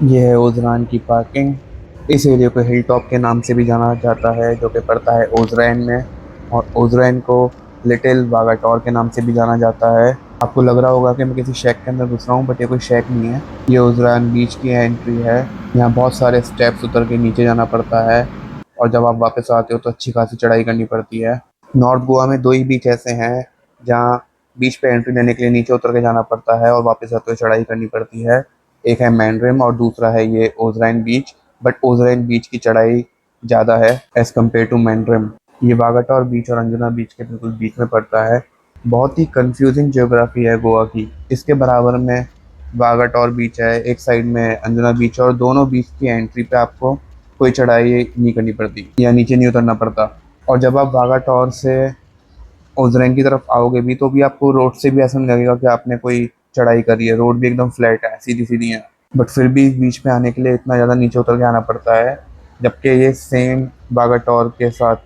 ये है ओजरान की पार्किंग। इस एरिया को हिल टॉप के नाम से भी जाना जाता है, जो कि पड़ता है ओजरैन में। और ओजरैन को लिटिल वागाटोर के नाम से भी जाना जाता है। आपको लग रहा होगा कि मैं किसी शेक के अंदर घुस रहा हूँ, बट ये कोई शेक नहीं है। ये ओजरान बीच की एंट्री है। यहाँ बहुत सारे स्टेप्स उतर के नीचे जाना पड़ता है, और जब आप वापस आते हो तो अच्छी खासी चढ़ाई करनी पड़ती है। नॉर्थ गोवा में दो ही बीच ऐसे हैं जहाँ बीच पे एंट्री लेने के लिए नीचे उतर के जाना पड़ता है और वापस आते हुए चढ़ाई करनी पड़ती है। एक है मैंड्रिम और दूसरा है ये ओजराइन बीच। बट ओजराइन बीच की चढ़ाई ज़्यादा है एज कम्पेयर टू मैंड्रिम। ये वागाटोर बीच और अंजुना बीच के बिल्कुल बीच में पड़ता है। बहुत ही कंफ्यूजिंग ज्योग्राफी है गोवा की। इसके बराबर में वागाटोर बीच है, एक साइड में अंजुना बीच है, और दोनों बीच की एंट्री पे आपको कोई चढ़ाई नहीं करनी पड़ती या नीचे नहीं उतरना पड़ता। और जब आप वागाटोर से उज्जैन की तरफ आओगे भी तो भी आपको रोड से भी ऐसा नहीं लगेगा कि आपने कोई चढ़ाई करी है। रोड भी एकदम फ्लैट है, सीधी सीधी है। बट फिर भी इस बीच में आने के लिए इतना ज़्यादा नीचे उतर के आना पड़ता है, जबकि ये सेम बागाटोर के साथ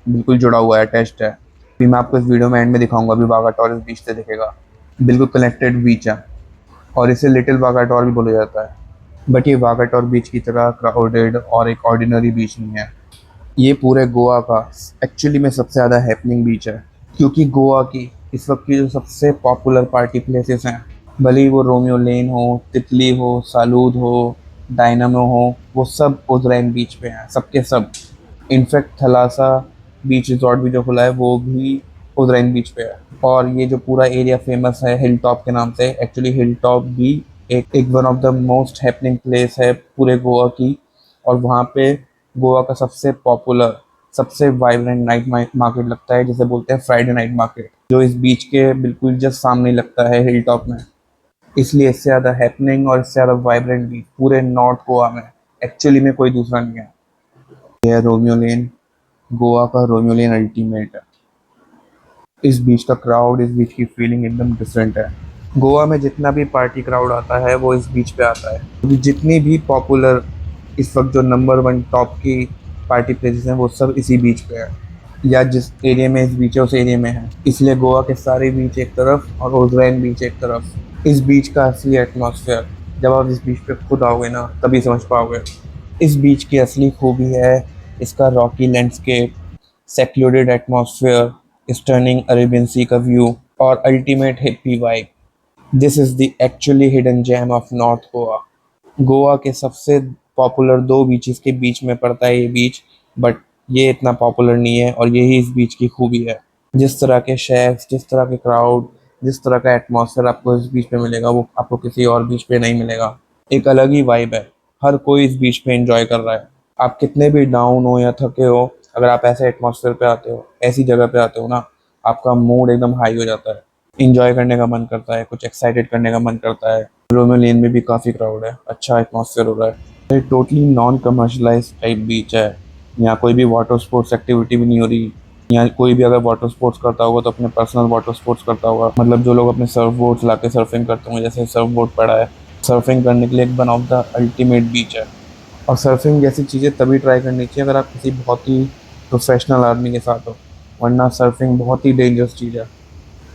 बिल्कुल जुड़ा हुआ है, अटैच्ड है। भी मैं आपको इस वीडियो में एंड में दिखाऊंगा, अभी बागाटोर इस बीच से दिखेगा। बिल्कुल कनेक्टेड बीच है, और इसे लिटिल वागाटोर भी बोला जाता है। बट ये वागाटोर बीच की तरह क्राउडेड और एक ऑर्डिनरी बीच नहीं है। ये पूरे गोवा का एक्चुअली में सबसे ज़्यादा हैपनिंग बीच है, क्योंकि गोवा की इस वक्त की जो सबसे पॉपुलर पार्टी प्लेसेस हैं, भले ही वो रोमियो लेन हो, तितली हो, सालूद हो, डायनामो हो, वो सब उजरैन बीच पे हैं, सबके सब। इनफैक्ट थलासा बीच रिजॉर्ट भी जो खुला है वो भी उजरैन बीच पे है। और ये जो पूरा एरिया फेमस है हिल टॉप के नाम से, एक्चुअली हिल टॉप भी एक one of the most happening place है पूरे गोवा की। और वहाँ पे गोवा का सबसे पॉपुलर, सबसे वाइब्रेंट नाइट मार्केट लगता है, जिसे बोलते हैं फ्राइडे नाइट मार्केट, जो इस बीच के बिल्कुल जस्ट सामने लगता है हिल टॉप में। इसलिए इससे ज़्यादा हैपनिंग और इससे ज़्यादा वाइब्रेंट बीच पूरे नॉर्थ गोवा में एक्चुअली में कोई दूसरा नहीं है। यह है रोमियो लेन, गोवा का रोमियो लेन अल्टीमेट है। इस बीच का क्राउड, इस बीच की फीलिंग एकदम डिफरेंट है। गोवा में जितना भी पार्टी क्राउड आता है वो इस बीच पे आता है, क्योंकि जितनी भी पॉपुलर इस वक्त जो नंबर वन टॉप की पार्टी प्लेसेस हैं वो सब इसी बीच पे है, या जिस एरिया में इस बीच है उस एरिया में है। इसलिए गोवा के सारे बीच एक तरफ और ओजरैन बीच एक तरफ। इस बीच का असली एटमॉस्फेयर जब आप इस बीच पे खुद आओगे ना तभी समझ पाओगे। इस बीच की असली खूबी है इसका rocky landscape, secluded atmosphere, stunning Arabian sea का व्यू, और ultimate hippie vibe. This is the actually hidden gem of north Goa. Goa के सबसे पॉपुलर दो बीचेस के बीच में पड़ता है ये बीच, बट ये इतना पॉपुलर नहीं है, और यही इस बीच की खूबी है। जिस तरह के शेफ्स, जिस तरह के क्राउड, जिस तरह का एटमॉस्फेयर आपको इस बीच पे मिलेगा वो आपको किसी और बीच पे नहीं मिलेगा। एक अलग ही वाइब है, हर कोई इस बीच पे एंजॉय कर रहा है। आप कितने भी डाउन हो या थके हो, अगर आप ऐसे एटमॉस्फेयर पे आते हो, ऐसी जगह पे आते हो ना, आपका मूड एकदम हाई हो जाता है। इंजॉय करने का मन करता है, कुछ एक्साइटेड करने का मन करता है। रोमियो लेन में भी काफ़ी क्राउड है, अच्छा एटमॉस्फेयर हो रहा है। ये टोटली नॉन कमर्शलाइज टाइप बीच है। यहाँ कोई भी वाटर स्पोर्ट्स एक्टिविटी भी नहीं हो रही। यहाँ कोई भी अगर वाटर स्पोर्ट्स करता होगा तो अपने पर्सनल वाटर स्पोर्ट्स करता होगा, मतलब जो लोग अपने सर्फ बोर्ड्स ला के सर्फिंग करते होंगे, जैसे सर्फ बोर्ड पड़ा है, सर्फिंग करने के लिए एक वन ऑफ द अल्टीमेट बीच है। और सर्फिंग जैसी चीज़ें तभी ट्राई करनी चाहिए अगर आप किसी बहुत ही प्रोफेशनल आदमी के साथ हो, वरना सर्फिंग बहुत ही डेंजरस चीज़ है।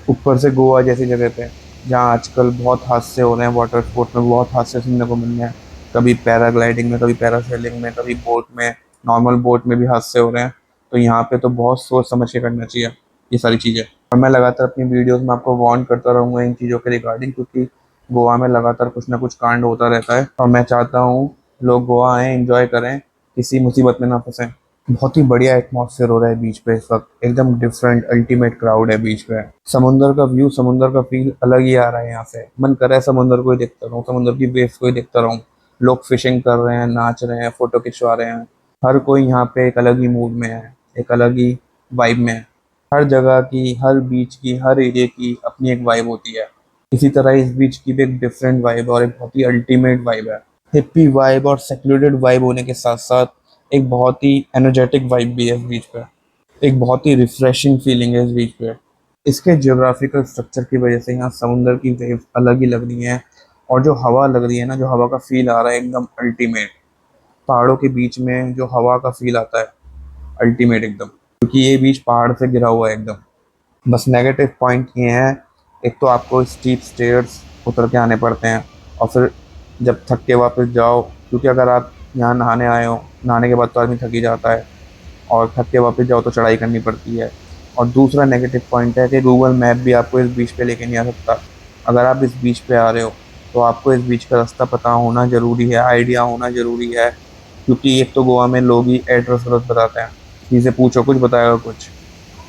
ऊपर से गोवा जैसी जगह पे जहाँ आजकल बहुत हादसे हो रहे हैं, वाटर स्पोर्ट्स में बहुत हादसे सुनने को मिल रहे हैं। कभी पैराग्लाइडिंग में, कभी पैरासेलिंग में, कभी बोट में, नॉर्मल बोट में भी हादसे हो रहे हैं। तो यहाँ पे तो बहुत सोच समझ के करना चाहिए ये सारी चीज़ें। और मैं लगातार अपनी वीडियोस में आपको वार्न करता रहूँगा इन चीज़ों के रिगार्डिंग, क्योंकि गोवा में लगातार कुछ ना कुछ कांड होता रहता है, और मैं चाहता हूँ लोग गोवा आएँ, इंजॉय करें, किसी मुसीबत में ना फंसें। बहुत ही बढ़िया एटमॉस्फेयर हो रहा है बीच पे इस वक्त, एकदम डिफरेंट अल्टीमेट क्राउड है बीच पे। समुंदर का व्यू, समुंदर का फील अलग ही आ रहा है यहाँ से। मन कर रहा है समुंदर को ही देखता रहूँ, समुंदर की वेव्स को ही देखता रहूँ। लोग फिशिंग कर रहे हैं, नाच रहे हैं, फोटो खिंचवा रहे हैं। हर कोई यहाँ पे एक अलग ही मूड में है, एक अलग ही वाइब में है। हर जगह की, हर बीच की, हर एरिया की अपनी एक वाइब होती है। इसी तरह इस बीच की भी एक डिफरेंट वाइब और एक बहुत ही अल्टीमेट वाइब है। हिप्पी वाइब और सेक्लूडेड वाइब होने के साथ साथ एक बहुत ही एनर्जेटिक वाइब भी है इस बीच पे। एक बहुत ही रिफ्रेशिंग फीलिंग है इस बीच पे। इसके जियोग्राफिकल स्ट्रक्चर की वजह से यहाँ समुंदर की वेव अलग ही लग रही है, और जो हवा लग रही है ना, जो हवा का फील आ रहा है एकदम अल्टीमेट। पहाड़ों के बीच में जो हवा का फील आता है अल्टीमेट एकदम, क्योंकि ये बीच पहाड़ से गिरा हुआ है एकदम। बस नेगेटिव पॉइंट ये है, एक तो आपको स्टीप स्टेयर्स उतर के आने पड़ते हैं, और फिर जब थक के वापस जाओ, क्योंकि अगर आप यहाँ नहाने आए हो, नहाने के बाद तो आदमी थक ही जाता है, और थक के वापस जाओ तो चढ़ाई करनी पड़ती है। और दूसरा नेगेटिव पॉइंट है कि गूगल मैप भी आपको इस बीच पे लेके नहीं आ सकता। अगर आप इस बीच पे आ रहे हो तो आपको इस बीच का रास्ता पता होना ज़रूरी है, आइडिया होना ज़रूरी है, क्योंकि एक तो गोवा में लोग ही एड्रेस वड्रेस बताते हैं, चीज़ें पूछो कुछ बताएगा कुछ।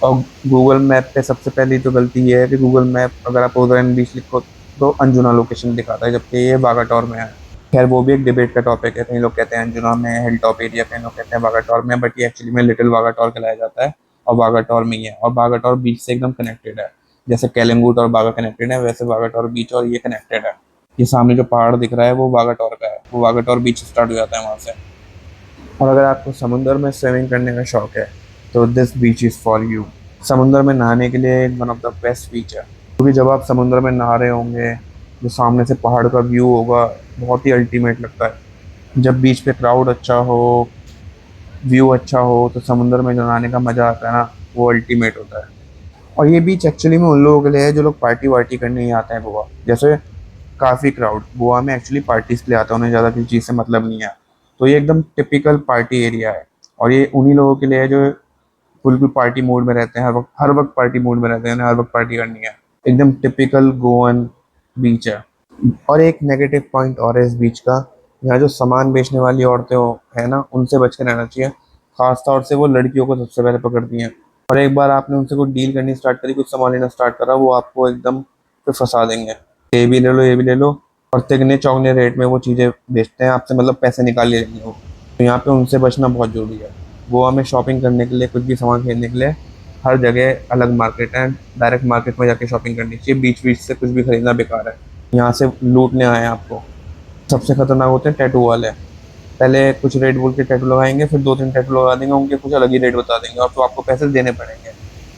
और गूगल मैप पे सबसे पहली तो गलती ये है कि गूगल मैप अगर आप ओवरएन बीच लिखो तो अंजुना लोकेशन दिखाता है, जबकि ये वागाटोर में है। खैर वो भी एक डिबेट का टॉपिक है, कई लोग कहते हैं अंजुना में हिल टॉप एरिया, कई लोग कहते हैं वागाटोर में, बट ये एक्चुअली में लिटिल वागाटोर कहलाया जाता है और वागाटोर में ही है। और वागाटोर बीच से एकदम कनेक्टेड है, जैसे केलंगूट और बागा कनेक्टेड है, वैसे वागाटोर बीच और ये कनेक्टेड है। ये सामने जो पहाड़ दिख रहा है वो वागाटोर का है, वो वागाटोर बीच स्टार्ट हो जाता है वहाँ से। और अगर आपको समुंदर में स्विमिंग करने का शौक है तो this beach is for you. समुंदर में नहाने के लिए एक वन ऑफ द बेस्ट बीच है, क्योंकि जब आप समुंदर में नहा रहे होंगे, जो सामने से पहाड़ का व्यू होगा, बहुत ही अल्टीमेट लगता है। जब बीच पे क्राउड अच्छा हो, व्यू अच्छा हो, तो समुंदर में जो नहाने का मज़ा आता है ना, वो अल्टीमेट होता है। और ये बीच एक्चुअली में उन लोगों के लिए है जो लोग पार्टी वार्टी करने ही आते हैं गोवा। जैसे काफ़ी क्राउड गोवा में एक्चुअली पार्टीज के लिए आता है, उन्हें ज़्यादा किसी चीज़ से मतलब नहीं है। तो ये एकदम टिपिकल पार्टी एरिया है, और ये उन्हीं लोगों के लिए है जो बिल्कुल पार्टी मूड में रहते हैं, हर वक्त पार्टी मूड में रहते हैं, उन्हें हर वक्त पार्टी करनी है। एकदम टिपिकल गोवन बीच है। और एक नेगेटिव पॉइंट और है इस बीच का, यहाँ जो सामान बेचने वाली औरतें हो है ना, उनसे बच के रहना चाहिए। खास तौर से वो लड़कियों को सबसे पहले पकड़ती हैं, और एक बार आपने उनसे कुछ डील करनी स्टार्ट करी, कुछ सामान लेना स्टार्ट करा, वो आपको एकदम फिर फंसा देंगे। ये भी ले लो, ये भी ले लो, और तिगने चौगने रेट में वो चीज़ें बेचते हैं आपसे, मतलब पैसे निकाल ले लेंगे वो। तो यहाँ पे उनसे बचना बहुत ज़रूरी है। गोवा में शॉपिंग करने के लिए, कुछ भी सामान खरीदने के लिए हर जगह अलग मार्केट है, डायरेक्ट मार्केट में जाके शॉपिंग करनी चाहिए। बीच बीच से कुछ भी खरीदना बेकार है, यहाँ से लूटने आए हैं आपको। सबसे खतरनाक होते हैं टैटू वाले, पहले कुछ रेट बोल के टैटू लगाएंगे, फिर दो तीन टैटू लगा देंगे, उनके कुछ अलग ही रेट बता देंगे, और तो आपको पैसे देने पड़ेंगे।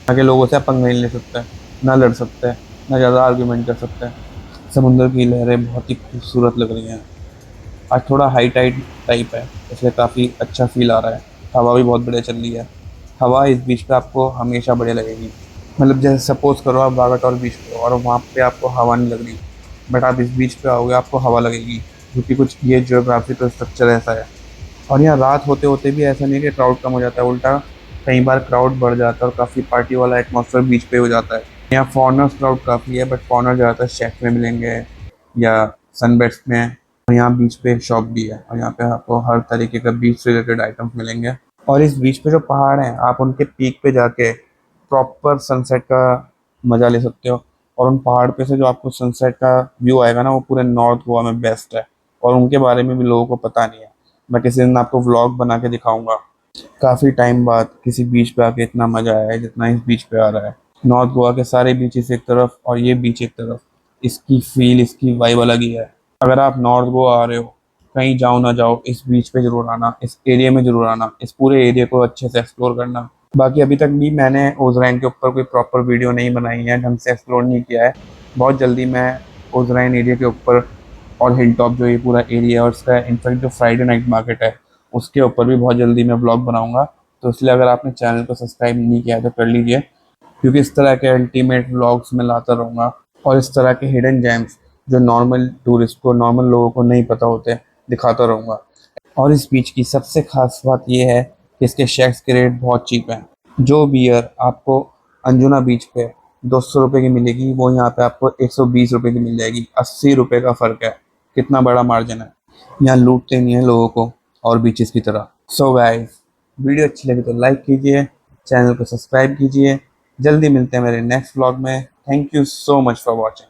आगे लोगों से आप पंगा नहीं ले सकते, ना लड़ सकते, ना ज़्यादा आर्ग्यूमेंट कर सकते। समुद्र की लहरें बहुत ही खूबसूरत लग रही हैं। आज थोड़ा हाई टाइड टाइप है, इसलिए काफ़ी अच्छा फील आ रहा है। हवा भी बहुत बढ़िया चल रही है। हवा इस बीच पे आपको हमेशा बढ़िया लगेगी। मतलब जैसे सपोज करो आप वागाटोर बीच पे हो और वहाँ पे आपको हवा नहीं लग रही, बट आप इस बीच पे आओगे आपको हवा लगेगी, क्योंकि कुछ ये जियोग्राफिकल स्ट्रक्चर ऐसा है। और यहाँ रात होते होते भी ऐसा नहीं है कि क्राउड कम हो जाता है, उल्टा कई बार क्राउड बढ़ जाता है और काफ़ी पार्टी वाला एटमॉस्फेयर बीच पे हो जाता है। यहाँ फॉरनर्स क्राउड काफ़ी है, बट फॉरनर ज़्यादातर शेफ में मिलेंगे या सनबेड्स में। और यहाँ बीच पे एक शॉप भी है, और यहाँ पे आपको हर तरीके का बीच से रिलेटेड आइटम्स मिलेंगे। और इस बीच पे जो पहाड़ हैं, आप उनके पीक पे जाके प्रॉपर सनसेट का मज़ा ले सकते हो। और उन पहाड़ पे से जो आपको सनसेट का व्यू आएगा ना, वो पूरे नॉर्थ गोवा में बेस्ट है, और उनके बारे में भी लोगों को पता नहीं है। मैं किसी दिन आपको व्लॉग बना के दिखाऊंगा। काफ़ी टाइम बाद किसी बीच पे आके इतना मज़ा आया है जितना इस बीच पे आ रहा है। नॉर्थ गोवा के सारे बीचेस एक तरफ और ये बीच एक तरफ, इसकी फील, इसकी वाइब अलग ही है। अगर आप नॉर्थ गोवा आ रहे हो, कहीं जाओ ना जाओ, इस बीच पे ज़रूर आना, इस एरिया में ज़रूर आना, इस पूरे एरिया को अच्छे से एक्सप्लोर करना। बाकी अभी तक भी मैंने ओजराइन के ऊपर कोई प्रॉपर वीडियो नहीं बनाई है, ढंग से एक्सप्लोर नहीं किया है। बहुत जल्दी मैं ओजराइन एरिया के ऊपर और हिल टॉप जो ये पूरा एरिया है और उसका इनफैक्ट जो फ्राइडे नाइट मार्केट है उसके ऊपर भी बहुत जल्दी मैं ब्लॉग बनाऊंगा। तो इसलिए अगर आपने चैनल को सब्सक्राइब नहीं किया है तो कर लीजिए, क्योंकि इस तरह के अल्टीमेट व्लॉग्स मैं लाता रहूँगा, और इस तरह के हिडन जेम्स जो नॉर्मल टूरिस्ट को, नॉर्मल लोगों को नहीं पता होते, दिखाता रहूँगा। और इस बीच की सबसे खास बात यह है कि इसके शेक्स के रेट बहुत चीप हैं। जो बियर आपको अंजुना बीच पे 200 रुपये की मिलेगी, वो यहाँ पे आपको 120 रुपये की मिल जाएगी। 80 रुपये का फ़र्क है, कितना बड़ा मार्जिन है। यहाँ लूटते नहीं है लोगों को और बीचेस की तरह। सो गाइस, वीडियो अच्छी लगी तो लाइक कीजिए, चैनल को सब्सक्राइब कीजिए। जल्दी मिलते हैं मेरे नेक्स्ट व्लॉग में। Thank you so much for watching.